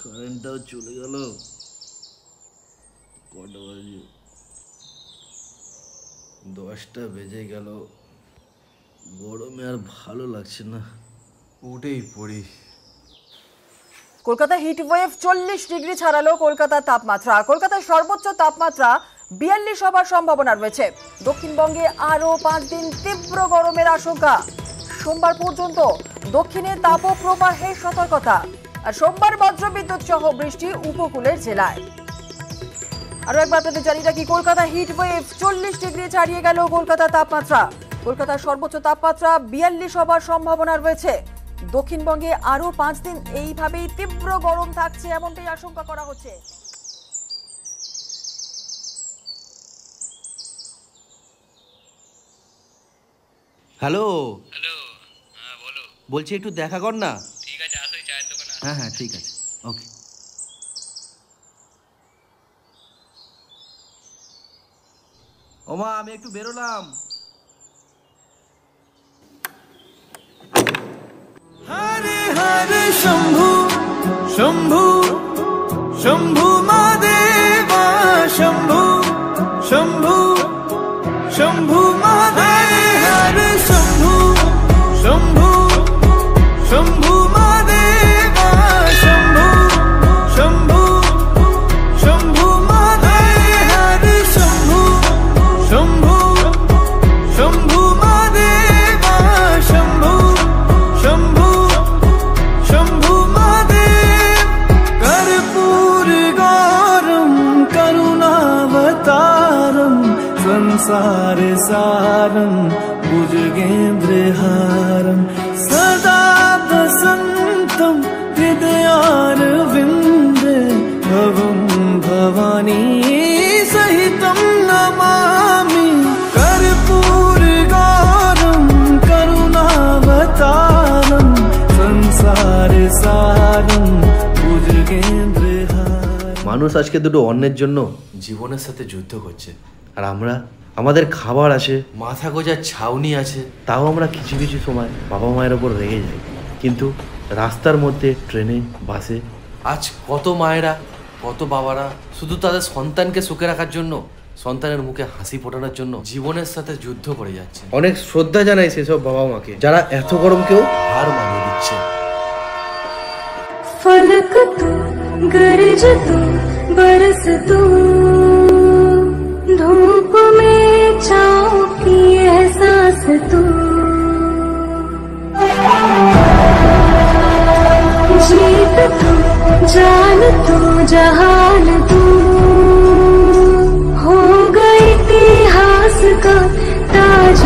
কারেন্টটাও চলে গেল। কটা বাজে? 10টা বেজে গেল। গরমে আর ভালো লাগছে না, উঠেই পড়ি। কলকাতা হিট ওয়েভ 40 ডিগ্রি ছাড়ালো কলকাতার তাপমাত্রা। কলকাতার সর্বোচ্চ তাপমাত্রা 42 হবার সম্ভাবনা রয়েছে। দক্ষিণবঙ্গে আরো 5 দিন তীব্র গরমের আশঙ্কা। সোমবার পর্যন্ত দক্ষিণে তাপপ্রবাহের সতর্কতা। আর সোমবার বজ্রবিদ্যুৎ সহ বৃষ্টি উপকূলের জেলায়। আরো একবার আপনাদের জানিয়ে রাখি, কলকাতা হিট ওয়েভ 40 ডিগ্রি ছাড়িয়ে গেল কলকাতার তাপমাত্রা। কলকাতার সর্বোচ্চ তাপমাত্রা 42 হবার সম্ভাবনা রয়েছে। দক্ষিণবঙ্গে আরো 5 দিন এইভাবেই তীব্র গরম থাকছে এমনটাই আশঙ্কা করা হচ্ছে। হ্যালো হ্যালো, হ্যাঁ বলো। বলছি একটু দেখা কর না। ঠিক আছে, আসো চায়ের দোকানে। হ্যাঁ হ্যাঁ ঠিক আছে, ওকে। ওমা আমি একটু বেরোলাম। হরে হরে শম্ভু শম্ভু শম্ভু মহাদেবা শম্ভু শম্ভু শম্ভু মহাদেব হরে শম্ভু শম্ভু শম্ভু মহাদেবা শম্ভু শম্ভু শম্ভু মহাদেব হরে শম্ভু শম্ভু শম্ভু মহাদেবা শম্ভু शंभु शंभु महादेव कर्पूर गौरम करुणावतारम संसार सारम भुजगेन्द्रहारम सदा वसंतम हृदयारविंदे भवं भवानी सहितं नमामि कर्पूर गौरम करुणावतारम মানুষ আজকে দুটো অন্যের জন্য জীবনের সাথে যুদ্ধ করছে, আর আমরা আমাদের খাবার আছে, মাথা গোজার ছাউনি আছে, তাও আমরা কিছু কিছু সময় বাবা মায়ের ওপর রেগে যাই। কিন্তু রাস্তার মধ্যে, ট্রেনে, বাসে আজ কত মায়েরা, কত বাবারা শুধু তাদের সন্তানকে সুখে রাখার জন্য, সন্তানের মুখে হাসি ফোটানোর জন্য জীবনের সাথে যুদ্ধ করে যাচ্ছে। অনেক শ্রদ্ধা জানাই সেসব বাবা মাকে যারা এত গরমকেও হার মানিয়ে দিচ্ছে। फलक तू गरज तू बरस तू धूप में छाँव की एहसास तू जीत तू जान तू जहान तू हो गई इतिहास का ताज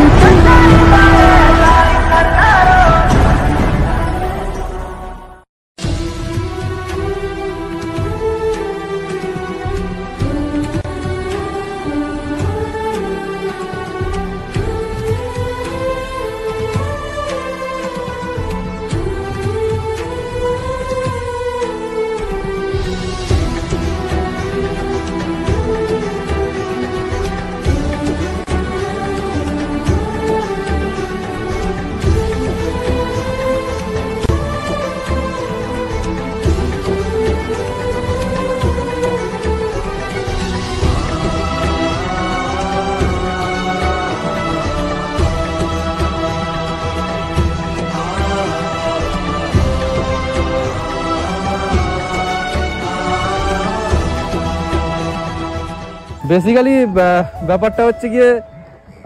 বেসিক্যালি ব্যাপারটা হচ্ছে গিয়ে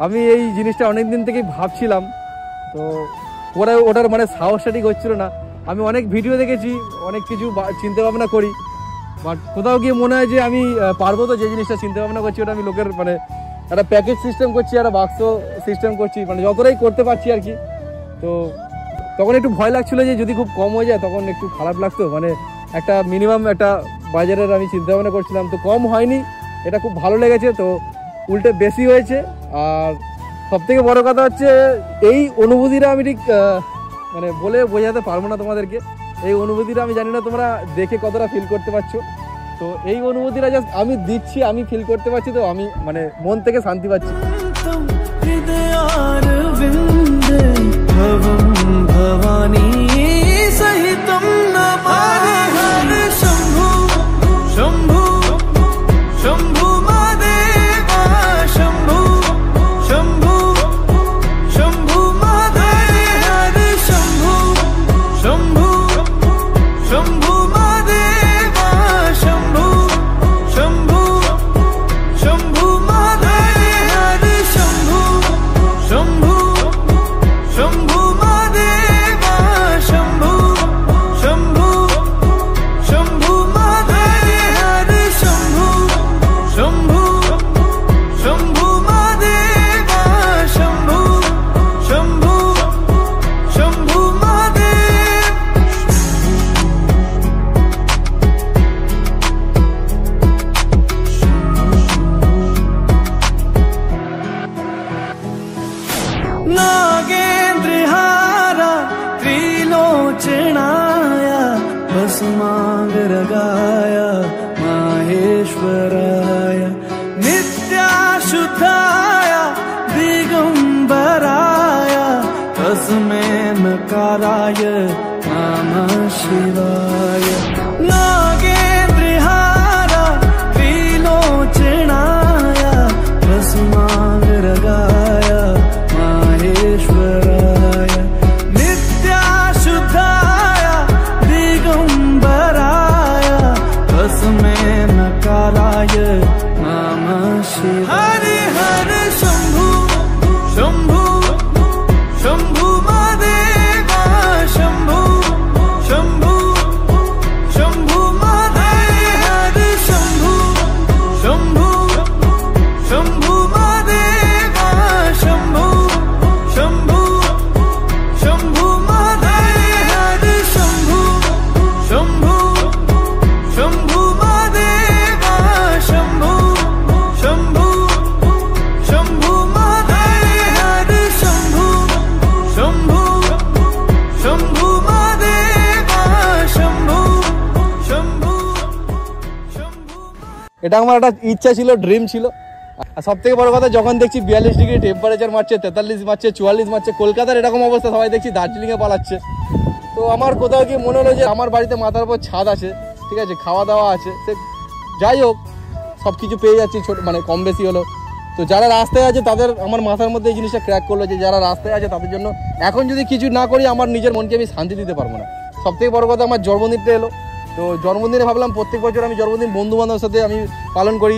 আমি এই জিনিসটা অনেক দিন থেকেই ভাবছিলাম, তো ওটার মানে সাহসটা ঠিক হচ্ছিল না। আমি অনেক ভিডিও দেখেছি, অনেক কিছু চিন্তা ভাবনা করি, বাট কোথাও গিয়ে মনে হয় যে আমি পারবো তো। যে জিনিসটা চিন্তা ভাবনা করছি ওটা আমি লোকের মানে একটা প্যাকেজ সিস্টেম করছি, একটা বাক্স সিস্টেম করছি, মানে যতটাই করতে পারছি আর কি। তো তখন একটু ভয় লাগছিল যে যদি খুব কম হয়ে যায় তখন একটু খারাপ লাগতো। মানে একটা মিনিমাম একটা বাজারের আমি চিন্তা ভাবনা করছিলাম, তো কম হয়নি, এটা খুব ভালো লেগেছে, তো উল্টে বেশি হয়েছে। আর সবথেকে বড় কথা হচ্ছে এই অনুভূতিটা আমি ঠিক মানে বলে বোঝাতে পারবো না তোমাদেরকে। এই অনুভূতিটা আমি জানি না তোমরা দেখে কতটা ফিল করতে পারছো। তো এই অনুভূতিটা জাস্ট আমি দিচ্ছি, আমি ফিল করতে পারছি, তো আমি মানে মন থেকে শান্তি পাচ্ছি। भवानी सहितं नमामि त्रिलोचनाया भस्मांग रगाया माहेश्वराय नित्याशुद्धाय दिगंबराय तस्मै नकाराय नमः शिवाय नागेन्द्रहार त्रिलोचनाय भस्मांग रगाय माहेश्वराय नित्याशुद्धाय दिगंबराय तस्मै नकाराय नमः शिवाय हरे हरे शंभु शंभु शंभु महादेव शंभु शंभु शंभु महादेव हरे शंभु शंभु शंभु महादेव शंभु शंभु शंभु महादेव हरे शंभु शंभु शंभु महादेव शंभु शंभु शंभु महादेव हरे शंभु शंभु शंभु महादेव शंभु शंभु शंभु। এটা আমার একটা ইচ্ছা ছিল, ড্রিম ছিল। আর সব থেকে বড় কথা, যখন দেখছি 42 ডিগ্রি টেম্পারেচার মারছে, 43 মারছে, 44 মারছে, কলকাতার এরকম অবস্থা, সবাই দেখছি দার্জিলিংয়ে পালাচ্ছে। তো আমার কোথাও কি মনে হলো যে আমার বাড়িতে মাথার উপর ছাদ আছে, ঠিক আছে, খাওয়া দাওয়া আছে, সে যাই হোক সব কিছু পেয়ে যাচ্ছি, ছোট মানে কম বেশি হলো। তো যারা রাস্তায় আছে তাদের আমার মাথার মধ্যে এই জিনিসটা ক্র্যাক করলো যে যারা রাস্তায় আছে তাদের জন্য এখন যদি কিছু না করি আমার নিজের মনকে আমি শান্তি দিতে পারবো না। সব থেকে বড় কথা, আমার জন্মদিনটা এলো। তো জন্মদিনে ভাবলাম প্রত্যেক বছর আমি জন্মদিন বন্ধু বান্ধবের সাথে আমি পালন করি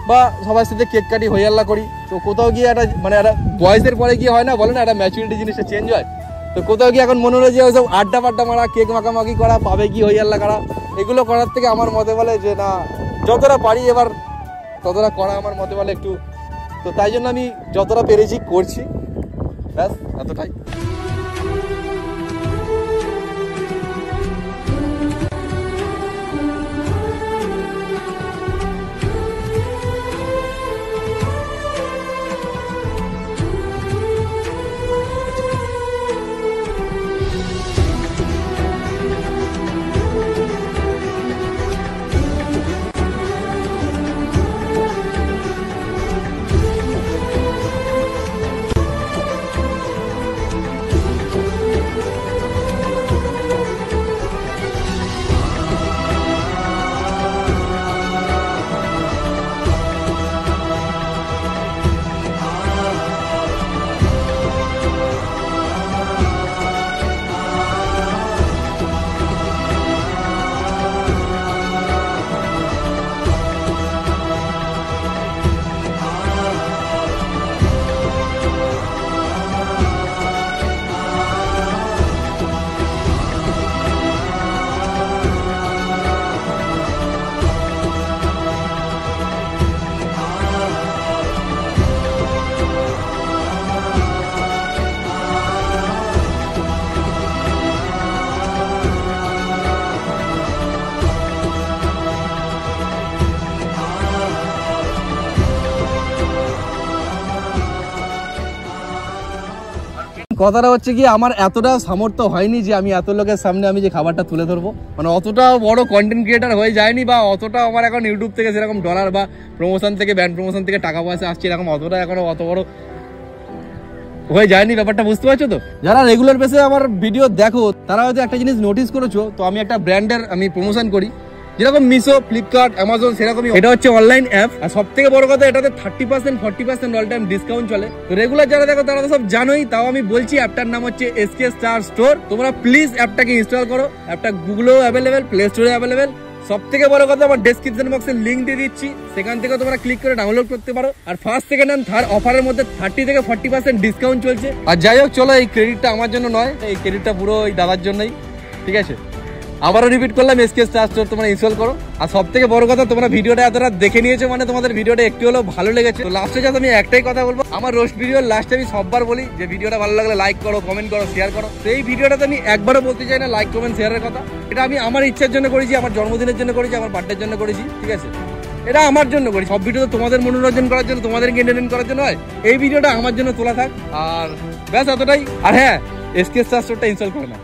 বা সবার সাথে কেক কাটি, হই আল্লাহ করি। তো কোথাও গিয়ে একটা মানে একটা বয়সের পরে গিয়ে হয় না, বলে না একটা ম্যাচুরিটি জিনিসটা চেঞ্জ হয়। তো কোথাও গিয়ে এখন মনে হলো যে ওইসব আড্ডা ফাড্ডা মারা, কেক মাখামাখি করা, পাবে কি হই আল্লাহ করা, এগুলো করার থেকে আমার মতে বলে যে না, যতটা পারি এবার ততটা করা আমার মতে বলে একটু। তো তাই জন্য আমি যতটা পেরেছি করছি, ব্যাস এতটাই। কথাটা হচ্ছে কি, আমার এতটা সামর্থ্য হয়নি যে আমি এত লোকের সামনে আমি যে খাবারটা তুলে ধরবো, মানে অতটা বড় কন্টেন্ট ক্রিয়েটার হয়ে যায়নি, বা অতটা আমার এখন ইউটিউব থেকে সেরকম ডলার বা প্রমোশন থেকে, ব্র্যান্ড প্রমোশন থেকে টাকা পয়সা আসছে, এরকম অতটা এখনো অত বড় হয়ে যায়নি। ব্যাপারটা বুঝতে পারছো তো? যারা রেগুলার বেসে আমার ভিডিও দেখো তারা হয়তো একটা জিনিস নোটিস করেছো, তো আমি একটা ব্র্যান্ডের আমি প্রমোশন করি, যেরকম মিশো, ফ্লিপকার্ট, অ্যামাজন, সেরকমই এটা হচ্ছে অনলাইন অ্যাপ। আর সব থেকে বড় কথা, এটাতে 30% 40% অল টাইম ডিসকাউন্ট চলে। তো রেগুলার যারা দেখো তারা তো সব জানোই, তাও আমি বলছি, অ্যাপটার নাম হচ্ছে SK স্টার স্টোর। তোমরা প্লিজ অ্যাপটাকে ইনস্টল করো। অ্যাপটা গুগলেও অ্যাভেলেবেল, প্লে স্টোরে অ্যাভেলেবেল। সব থেকে বড় কথা, আমার ডেসক্রিপশন বক্সে লিঙ্ক দিয়ে দিচ্ছি, সেখান থেকে তোমরা ক্লিক করে ডাউনলোড করতে পারো। আর ফার্স্ট, সেকেন্ড এন্ড থার্ড অফারের মধ্যে 30 থেকে 40% ডিসকাউন্ট চলছে। আর যাই হোক, চলো, এই ক্রেডিটটা আমার জন্য নয়, এই ক্রেডিটটা পুরো ওই দাদার জন্যই, ঠিক আছে? আবারও রিপিট করলাম, SK স্টার স্টোর তোমরা ইনস্টল করো। আর সব থেকে বড় কথা, তোমরা ভিডিওটা এতটা দেখে নিয়েছো মানে তোমাদের ভিডিওটা একটু হলেও ভালো লেগেছে। তো লাস্টে যাতে আমি একটাই কথা বলবো, আমার রোস্ট ভিডিওর লাস্টে আমি সববার বলি যে ভিডিওটা ভালো লাগলে লাইক করো, কমেন্ট করো, শেয়ার করো। তো এই ভিডিওটাতে আমি একবারও বলতে চাই না লাইক, কমেন্ট, শেয়ারের কথা। এটা আমি আমার ইচ্ছার জন্য করেছি, আমার জন্মদিনের জন্য করেছি, আমার বার্থডের জন্য করেছি, ঠিক আছে? এটা আমার জন্য করি। সব ভিডিও তো তোমাদের মনোরঞ্জন করার জন্য, তোমাদেরকে এন্টারটেইন করার জন্য হয়। এই ভিডিওটা আমার জন্য তোলা থাক। আর ব্যাস এতটাই। আর হ্যাঁ, SK স্টার স্টোরটা ইনস্টল করে না।